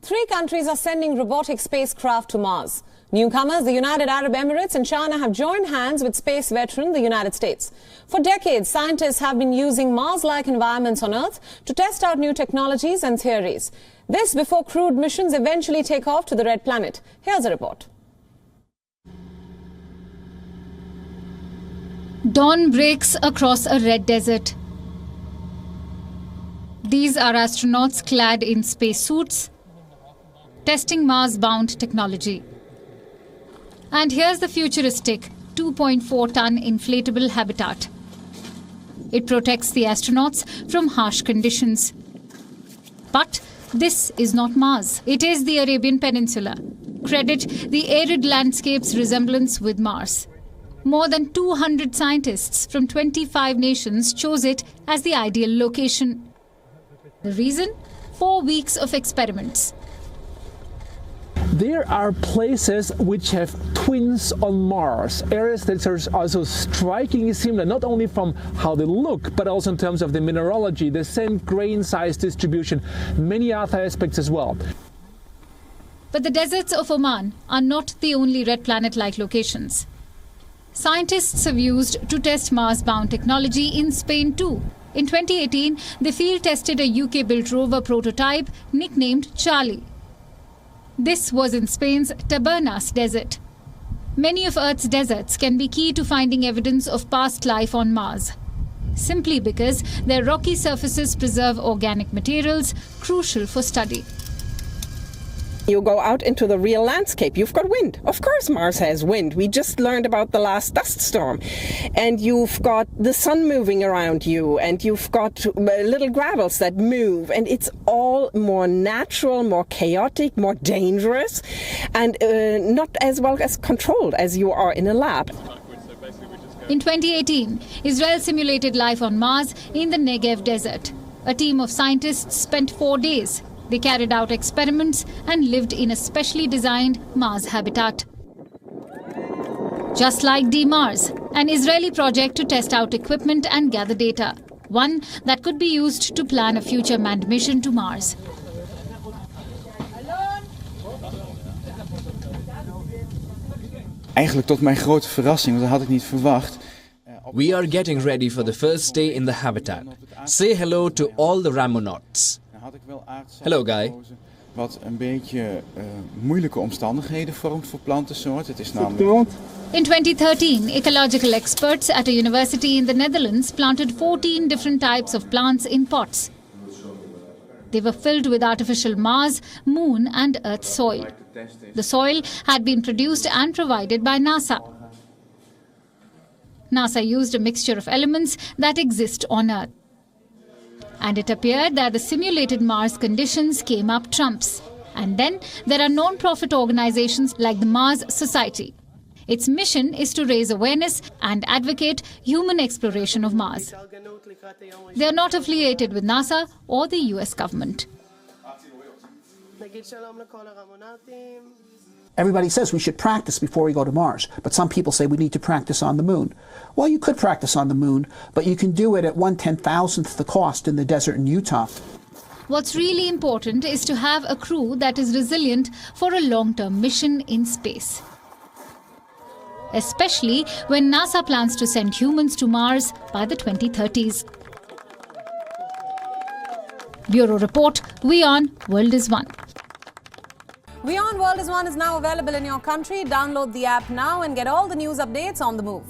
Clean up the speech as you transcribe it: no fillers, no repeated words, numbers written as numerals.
3 countries are sending robotic spacecraft to Mars. Newcomers, the United Arab Emirates and China, have joined hands with space veteran the United States. For decades, scientists have been using Mars-like environments on Earth to test out new technologies and theories. This before crewed missions eventually take off to the Red Planet. Here's a report. Dawn breaks across a red desert. These are astronauts clad in spacesuits, testing Mars-bound technology. And here's the futuristic 2.4-ton inflatable habitat. It protects the astronauts from harsh conditions. But this is not Mars. It is the Arabian Peninsula. Credit the arid landscape's resemblance with Mars. More than 200 scientists from 25 nations chose it as the ideal location. The reason? 4 weeks of experiments. There are places which have twins on Mars, areas that are also strikingly similar, not only from how they look, but also in terms of the mineralogy, the same grain size distribution, many other aspects as well. But the deserts of Oman are not the only red planet-like locations. Scientists have used to test Mars-bound technology in Spain too. In 2018, the field tested a UK-built rover prototype nicknamed Charlie. This was in Spain's Tabernas Desert. Many of Earth's deserts can be key to finding evidence of past life on Mars, simply because their rocky surfaces preserve organic materials crucial for study. You go out into the real landscape, you've got wind. Of course Mars has wind. We just learned about the last dust storm. And you've got the sun moving around you, and you've got little gravels that move, and it's all more natural, more chaotic, more dangerous, and not as well as controlled as you are in a lab. In 2018, Israel simulated life on Mars in the Negev desert. A team of scientists spent 4 days. They carried out experiments and lived in a specially designed Mars habitat. Just like DMars, an Israeli project to test out equipment and gather data, one that could be used to plan a future manned mission to Mars. Eigenlijk tot mijn grote verrassing, want dat had ik niet verwacht. We are getting ready for the first day in the habitat. Say hello to all the Ramonauts. Hello, Guy. Wat een beetje moeilijke omstandigheden vormt voor plantensoort. Het is namelijk... In 2013, ecological experts at a university in the Netherlands planted 14 different types of plants in pots. They were filled with artificial Mars, Moon and Earth soil. The soil had been produced and provided by NASA. NASA used a mixture of elements that exist on Earth. And it appeared that the simulated Mars conditions came up trumps. And then there are non-profit organizations like the Mars Society. Its mission is to raise awareness and advocate human exploration of Mars. They are not affiliated with NASA or the US government. Everybody says we should practice before we go to Mars, but some people say we need to practice on the moon. Well, you could practice on the moon, but you can do it at 1/10,000th the cost in the desert in Utah. What's really important is to have a crew that is resilient for a long-term mission in space. Especially when NASA plans to send humans to Mars by the 2030s. Bureau Report, WION World is One. WION World is One is now available in your country. Download the app now and get all the news updates on the move.